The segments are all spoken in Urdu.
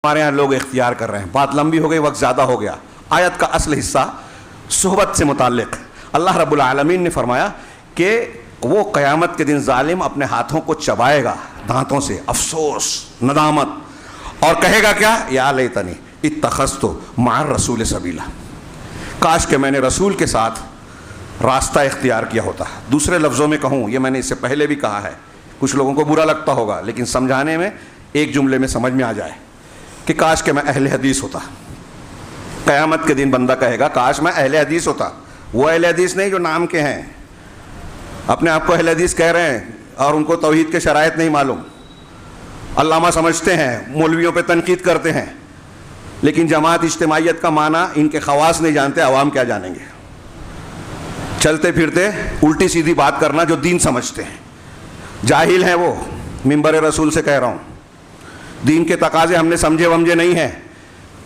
ہمارے یہاں لوگ اختیار کر رہے ہیں. بات لمبی ہو گئی, وقت زیادہ ہو گیا. آیت کا اصل حصہ صحبت سے متعلق. اللہ رب العالمین نے فرمایا کہ وہ قیامت کے دن ظالم اپنے ہاتھوں کو چبائے گا دانتوں سے, افسوس, ندامت, اور کہے گا کیا, یا لیتنی اتخذت مع الرسول سبیلا, کاش کہ میں نے رسول کے ساتھ راستہ اختیار کیا ہوتا. دوسرے لفظوں میں کہوں, یہ میں نے اس سے پہلے بھی کہا ہے, کچھ لوگوں کو برا لگتا ہوگا, لیکن سمجھانے میں ایک جملے میں سمجھ میں آ جائے کہ کاش کہ میں اہل حدیث ہوتا. قیامت کے دن بندہ کہے گا کاش میں اہل حدیث ہوتا. وہ اہل حدیث نہیں جو نام کے ہیں, اپنے آپ کو اہل حدیث کہہ رہے ہیں اور ان کو توحید کے شرائط نہیں معلوم, علامہ سمجھتے ہیں, مولویوں پہ تنقید کرتے ہیں, لیکن جماعت اجتماعیت کا معنی ان کے خواص نہیں جانتے, عوام کیا جانیں گے. چلتے پھرتے الٹی سیدھی بات کرنا جو دین سمجھتے ہیں, جاہل ہیں وہ. منبر رسول سے کہہ رہا ہوں, دین کے تقاضے ہم نے سمجھے ومجھے نہیں ہیں.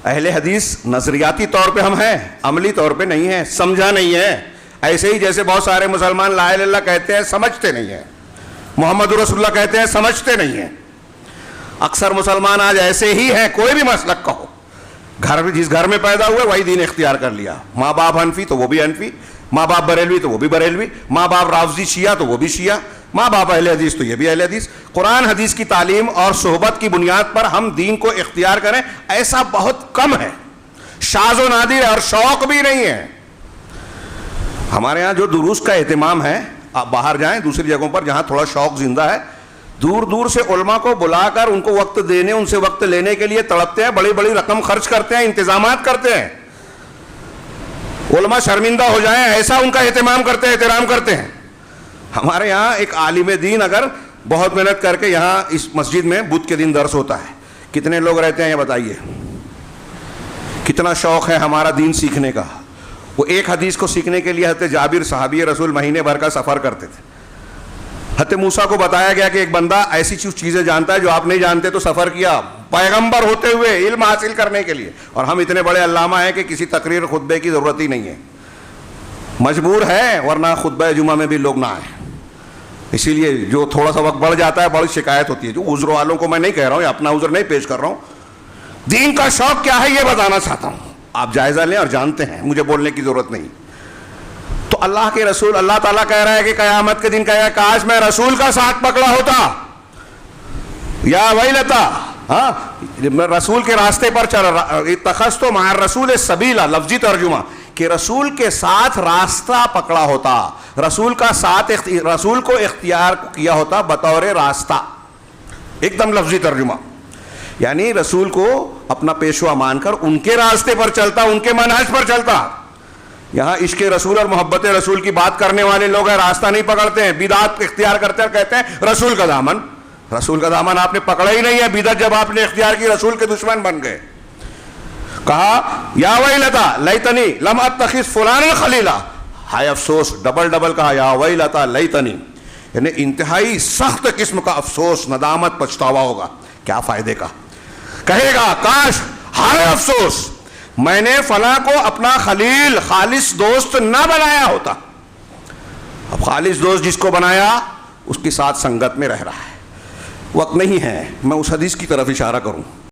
اہل حدیث نظریاتی طور پہ ہم ہیں, عملی طور پہ نہیں ہیں, سمجھا نہیں ہے. ایسے ہی جیسے بہت سارے مسلمان لا الہ الا اللہ کہتے ہیں, سمجھتے نہیں ہیں. محمد رسول اللہ کہتے ہیں, سمجھتے نہیں ہیں. اکثر مسلمان آج ایسے ہی ہیں, کوئی بھی مسلک کا ہو, جس گھر میں پیدا ہوئے وہی دین اختیار کر لیا. ماں باپ حنفی تو وہ بھی حنفی, ماں باپ بریلوی تو وہ بھی بریلوی, ماں باپ رافضی شیعہ تو وہ بھی شیعہ, ماں باپ اہل حدیث تو یہ بھی اہل حدیث. قرآن حدیث کی تعلیم اور صحبت کی بنیاد پر ہم دین کو اختیار کریں, ایسا بہت کم ہے. شاذ و نادر ہے اور شوق بھی نہیں ہے. ہمارے ہاں جو دروس کا اہتمام ہے, آپ باہر جائیں دوسری جگہوں پر جہاں تھوڑا شوق زندہ ہے, دور دور سے علماء کو بلا کر ان کو وقت دینے, ان سے وقت لینے کے لیے تڑپتے ہیں, بڑی بڑی رقم خرچ کرتے ہیں, انتظامات کرتے ہیں. علماء شرمندہ ہو جائیں ایسا ان کا اہتمام کرتے ہیں, احترام کرتے ہیں. ہمارے یہاں ایک عالم دین اگر بہت محنت کر کے یہاں اس مسجد میں بدھ کے دن درس ہوتا ہے, کتنے لوگ رہتے ہیں یہ بتائیے. کتنا شوق ہے ہمارا دین سیکھنے کا. وہ ایک حدیث کو سیکھنے کے لیے حضرت جابر صحابی رسول مہینے بھر کا سفر کرتے تھے. حضرت موسیٰ کو بتایا گیا کہ ایک بندہ ایسی چیزیں جانتا ہے جو آپ نہیں جانتے, تو سفر کیا پیغمبر ہوتے ہوئے علم حاصل کرنے کے لیے. اور ہم اتنے بڑے علامہ ہیں کہ کسی تقریر خطبے کی ضرورت ہی نہیں ہے. مجبور ہے, ورنہ خطبہ جمعہ میں بھی لوگ نہ آئیں. اسی لیے جو تھوڑا سا وقت بڑھ جاتا ہے بڑی شکایت ہوتی ہے. جو عذر والوں کو میں نہیں کہہ رہا ہوں, اپنا عذر نہیں پیش کر رہا ہوں, دین کا شوق کیا ہے یہ بتانا چاہتا ہوں. آپ جائزہ لیں اور جانتے ہیں, مجھے بولنے کی ضرورت نہیں. تو اللہ کے رسول, اللہ تعالیٰ کہہ رہا ہے کہ قیامت کے دن کہے گا کاش میں رسول کا ساتھ پکڑا ہوتا, یا ویلتا, ہاں رسول کے راستے پر چل رہا. اتخذت مع الرسول سبیلا, لفظی ترجمہ کہ رسول کے ساتھ راستہ پکڑا ہوتا, رسول کا ساتھ, رسول کو اختیار کیا ہوتا بطور راستہ. ایک دم لفظی ترجمہ, یعنی رسول کو اپنا پیشوا مان کر ان کے راستے پر چلتا, ان کے منہج پر چلتا. یہاں عشق رسول اور محبت رسول کی بات کرنے والے لوگ ہیں, راستہ نہیں پکڑتے ہیں, بدعت اختیار کرتے ہیں اور کہتے ہیں رسول کا دامن. رسول کا دامن آپ نے پکڑا ہی نہیں ہے. بدعت جب آپ نے اختیار کی رسول کے دشمن بن گئے. کہا یا ویلتا لیتنی لم اتخذ فلانا خلیلا, ہائے افسوس, ڈبل ڈبل کہا یا ویلتا لیتنی, یعنی انتہائی سخت قسم کا افسوس, ندامت, پچھتاوا ہوگا. کیا فائدے کا, کہے گا کاش, ہائے افسوس میں نے فلاں کو اپنا خلیل, خالص دوست نہ بنایا ہوتا. اب خالص دوست جس کو بنایا اس کے ساتھ سنگت میں رہ رہا ہے. وقت نہیں ہے میں اس حدیث کی طرف اشارہ کروں.